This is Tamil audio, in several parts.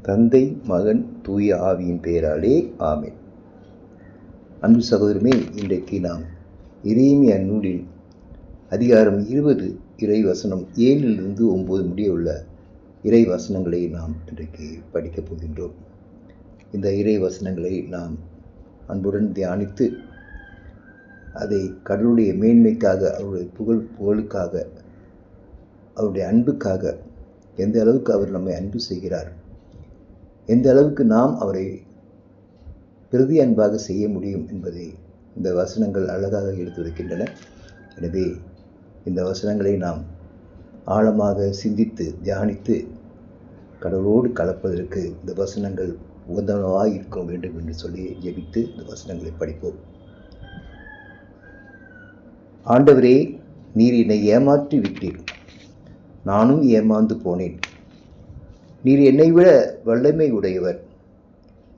தந்தை, மகன், தூய ஆவியின் பெயராலே ஆமென். அன்பு சகோதரமே, இன்றைக்கு நாம் எரேமியா நூலில் அதிகாரம் 20 இறை வசனம் 7 9 முடிய உள்ள இறை வசனங்களை நாம் இன்றைக்கு படிக்கப் போகின்றோம். இந்த இறை வசனங்களை நாம் அன்புடன் தியானித்து அதை கடவுளுடைய மேன்மைக்காக, அவருடைய புகழுக்காக, அவருடைய அன்புக்காக, எந்த அளவுக்கு அவர் நம்மை அன்பு செய்கிறார், எந்த அளவுக்கு நாம் அவரை பிரதி அன்பாக செய்ய முடியும் என்பதை இந்த வசனங்கள் அழகாக எடுத்துரைக்கின்றன. எனவே இந்த வசனங்களை நாம் ஆழமாக சிந்தித்து தியானித்து கடவுளோடு கலப்பதற்கு இந்த வசனங்கள் உகந்தனவாக இருக்க வேண்டும் என்று சொல்லி ஜெபித்து இந்த வசனங்களை படிப்போம். ஆண்டவரே, நீர் என்னை ஏமாற்றி விட்டீர், நானும் ஏமாந்து போனேன். நீர் என்னை விட வல்லமை உடையவர்,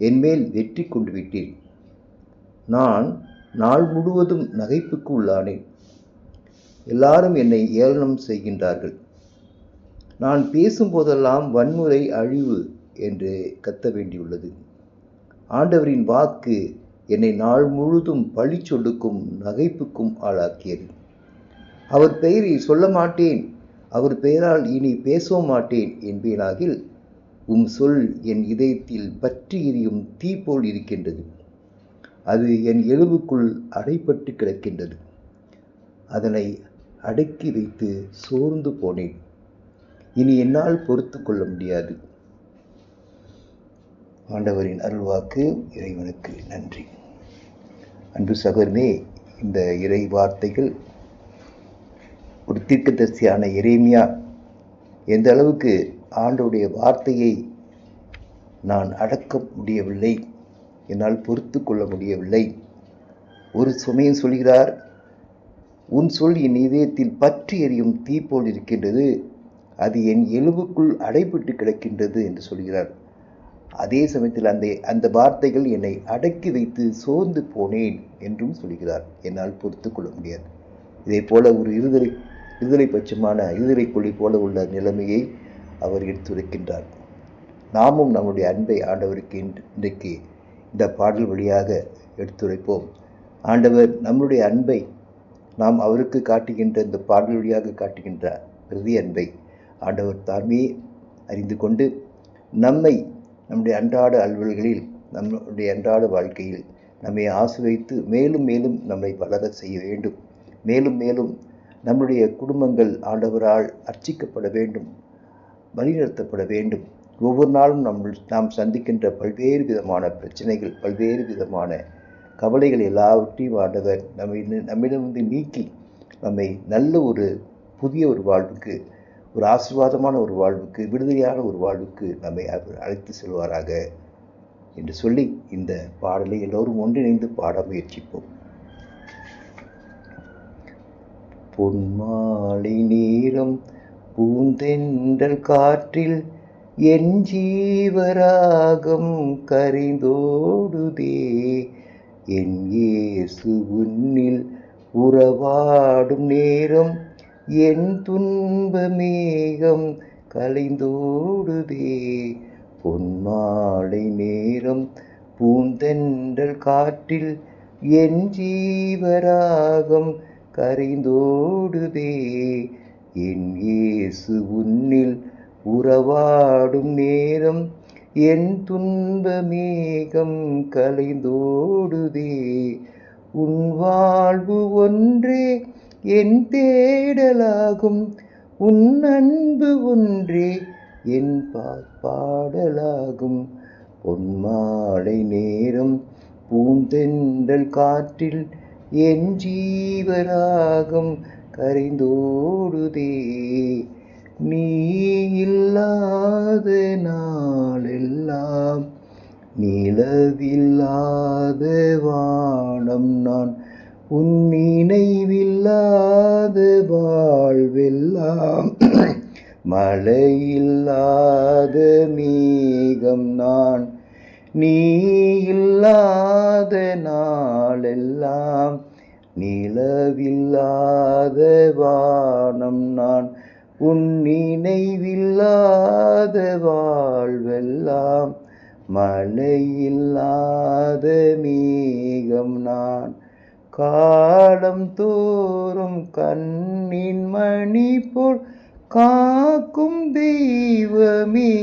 என்மேல் வெற்றி கொண்டு விட்டீர். நான் நாள் முழுவதும் நகைப்புக்கு உள்ளானேன். எல்லாரும் என்னை ஏளனம் செய்கின்றார்கள். நான் பேசும்போதெல்லாம் வன்முறை, அழிவு என்று கத்த வேண்டியுள்ளது. ஆண்டவரின் வாக்கு என்னை நாள் முழுதும் பழி சொல்லுக்கும் நகைப்புக்கும் ஆளாக்கியது. அவர் பெயரை சொல்ல மாட்டேன், அவர் பெயரால் இனி பேசவும் மாட்டேன் என்பேனாகில், உம் சொல் என் இதயத்தில் பற்றி எரியும் தீ போல் இருக்கின்றது. அது என் எலும்புக்குள் அடைப்பட்டு கிடக்கின்றது. அதனை அடக்கி வைத்து சோர்ந்து போனேன். இனி என்னால் பொறுத்து கொள்ள முடியாது. ஆண்டவரின் அருள்வாக்கு. இறைவனுக்கு நன்றி. அன்பு சகோதரனே, இந்த இறை வார்த்தைகள் ஒரு தீர்க்கதரிசியான எரேமியா எந்த அளவுக்கு ஆண்டவருடைய வார்த்தையை நான் அடக்க முடியவில்லை, என்னால் பொறுத்து கொள்ள முடியவில்லை. ஒரு சமயம் சொல்கிறார், உன் சொல் என் இதயத்தில் பற்றி எரியும் தீ போல் இருக்கின்றது, அது என் எலும்புக்குள் அடைபட்டு கிடக்கின்றது என்று சொல்கிறார். அதே சமயத்தில் அந்த வார்த்தைகள் என்னை அடக்கி வைத்து சோர்ந்து போனேன் என்றும் சொல்கிறார். என்னால் பொறுத்து கொள்ள முடியாது. இதே போல ஒரு இருதலை பட்சமான இருதலை கொள்ளி போல உள்ள நிலைமையை அவர் எடுத்துரைக்கின்றார். நாமும் நம்முடைய அன்பை ஆண்டவருக்கு இன்றைக்கு இந்த பாடல் வழியாக எடுத்துரைப்போம். ஆண்டவர் நம்முடைய அன்பை நாம் அவருக்கு காட்டுகின்ற இந்த பாடல் வழியாக காட்டுகின்ற பிரதி அன்பை ஆண்டவர் தாமே அறிந்து கொண்டு நம்முடைய அன்றாட அலுவல்களில், நம்முடைய அன்றாட வாழ்க்கையில் நம்மை ஆசீர்வதித்து மேலும் மேலும் நம்மை வளர செய்ய வேண்டும். மேலும் மேலும் நம்முடைய குடும்பங்கள் ஆண்டவரால் அர்ச்சிக்கப்பட வேண்டும், வழிநடத்தப்பட வேண்டும். ஒவ்வொரு நாளும் நாம் சந்திக்கின்ற பல்வேறு விதமான பிரச்சனைகள், பல்வேறு விதமான கவலைகள் எல்லாவற்றையும் ஆண்டவர் நம்மிடமிருந்து நீக்கி நம்மை நல்ல ஒரு புதிய ஒரு வாழ்வுக்கு, ஒரு ஆசீர்வாதமான ஒரு வாழ்வுக்கு, விடுதலையான ஒரு வாழ்வுக்கு நம்மை அவர் அழைத்து செல்வாராக என்று சொல்லி இந்த பாடலை எல்லோரும் ஒன்றிணைந்து பாட முயற்சிப்போம். பொன்மாலை நேரம் பூந்தென்றல் காற்றில் என் ஜீவராகம் கரைந்தோடுதே. என் இயேசு உன்னில் உறவாடும் நேரம் என் துன்ப மேகம் கலைந்தோடுதே. பொன்மாலை நேரம் பூந்தென்றல் காற்றில் என் ஜீவராகம் கரைந்தோடுதே. என் இயேசு உன்னில் உறவாடும் நேரம் என் துன்ப மேகம் கலைந்தோடுதே. உன் வாழ்வு ஒன்றே என் தேடலாகும், உன் அன்பு ஒன்றே என் பாடலாகும். பொன்மாலை நேரம் பூந்தென்றல் காற்றில் என் ஜீவராகம் கரைந்தோடுதே. நீ இல்லாத நாளெல்லாம், நிலவில்லாத வானம் நான், உன் நினைவில்லாத வாழ்வெல்லாம், மழையில்லாத மேகம் நான். நீ இல்லாத நாளெல்லாம், நிலவில்லாத வானம் நான், உன் நினைவில்லாத வாழ்வெல்லாம் மழையில்லாத மேகம் நான். காலம் தோறும் கண்ணின் மணி போல் காக்கும் தெய்வமே,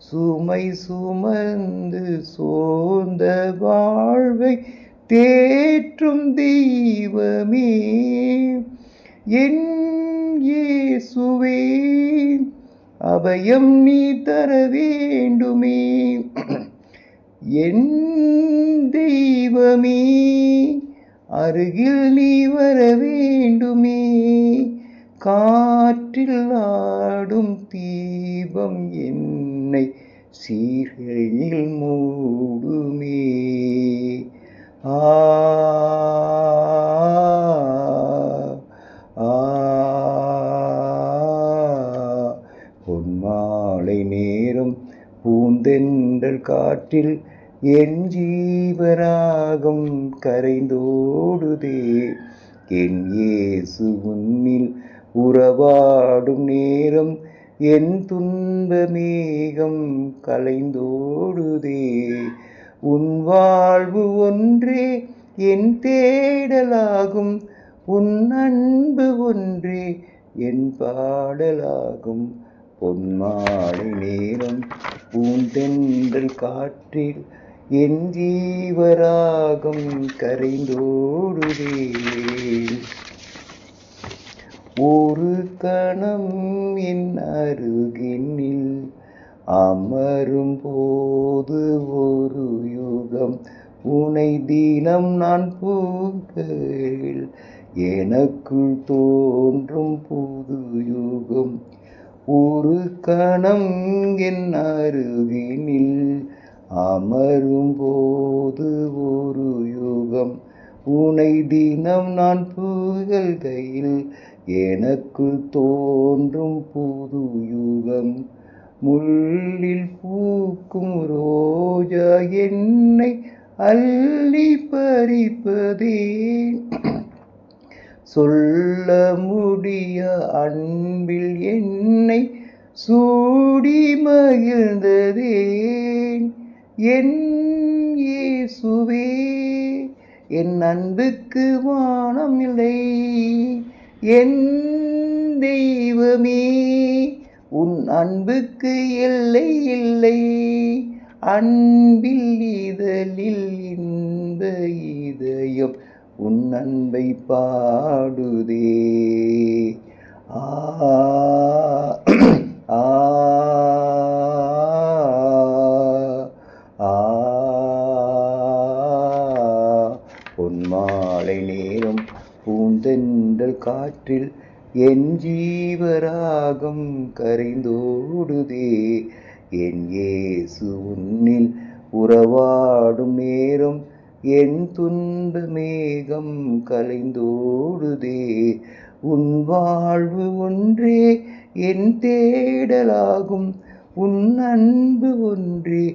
சுமை சுமந்து சோர்ந்த வாழ்வை தேற்றும் தெய்வமே, என் இயேசுவே அபயம் நீ தர வேண்டுமே. என் தெய்வமே அருகில் நீ வர வேண்டுமே. காற்றில் ஆடும் தீபம் என்னை சீர்கையில் மூடுமே. பொன்மாலை நேரம் பூந்தென்றல் காற்றில் என் ஜீவராகம் கரைந்தோடுதே. என் இயேசு உன்னில் உறவாடும் நேரம் என் துன்ப மேகம் கலைந்தோடுதே. உன் வாழ்வு ஒன்றே என் தேடலாகும், உன் அன்பு ஒன்றே என் பாடலாகும். பொன்மாலை நேரம் பூந்தென்றல் காற்றில் என் ஜீவராகம் கரைந்தோடுதே. ஒரு கணம் என் அருகினில் அமரும் போது ஒரு யுகம் உனை தினம் நான் புகழ் எனக்குள் தோன்றும் புது யுகம். ஒரு கணம் என் அருகினில் அமரும் போது ஒரு யுகம் உனை தினம் நான் புகழ்கையில் எனக்குள் தோன்றும் புது யுகம். முள்ளில் பூக்கும் ரோஜா என்னை அள்ளி பறிப்பதே, சொல்ல முடிய அன்பில் என்னை சூடி மகிழ்ந்ததே. என் இயேசுவே என் அன்புக்கு வானம் இல்லை. என் தெய்வமே உன் அன்புக்கு எல்லை இல்லை. அன்பில் இதழில் இன்ப இதயம் உன் அன்பை பாடுதே. ஆ ஆ ஆ பொன்மாலை நேரம் பூந்தென்றல் காற்றில் என் ஜீவராகம் கரைந்தோடுதே. என் இயேசு உன்னில் உறவாடும் நேரம் என் துன்ப மேகம் கலைந்தோடுதே. உன் வாழ்வு ஒன்றே என் தேடலாகும், உன் அன்பு ஒன்றே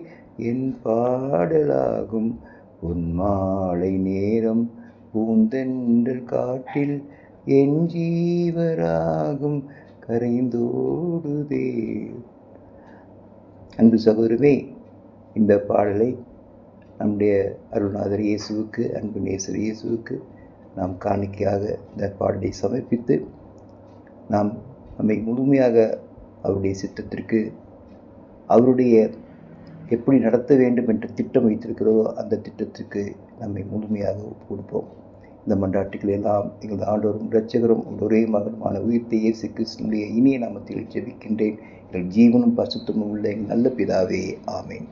என் பாடலாகும். பொன்மாலை நேரம் பூந்தென்றல் காற்றில் என் ஜீவராகம் கரைந்தோடுதே. அன்பு சகோதரமே, இந்த பாடலை நம்முடைய அருள்நாதர் இயேசுவுக்கு, அன்பு நேசர் இயேசுவுக்கு நாம் காணிக்கையாக இந்த பாடலை சமர்ப்பித்து நாம் நம்மை முழுமையாக அவருடைய சித்தத்திற்கு, அவருடைய எப்படி நடத்த வேண்டும் என்ற திட்டம் வைத்திருக்கிறதோ அந்த திட்டத்திற்கு நம்மை முழுமையாக கொடுப்போம். இந்த மன்றாட்டுக்கள் எல்லாம் எங்களது ஆண்டவரும் இரட்சகரும் ஒரே மகனுமான உயிர்த்த இயேசு கிறிஸ்துவினுடைய இனிய நாமத்தில் ஜெபிக்கின்றேன். எங்கள் ஜீவனும் பரிசுத்தமும் உள்ள எங்கள் நல்ல பிதாவே, ஆமேன்.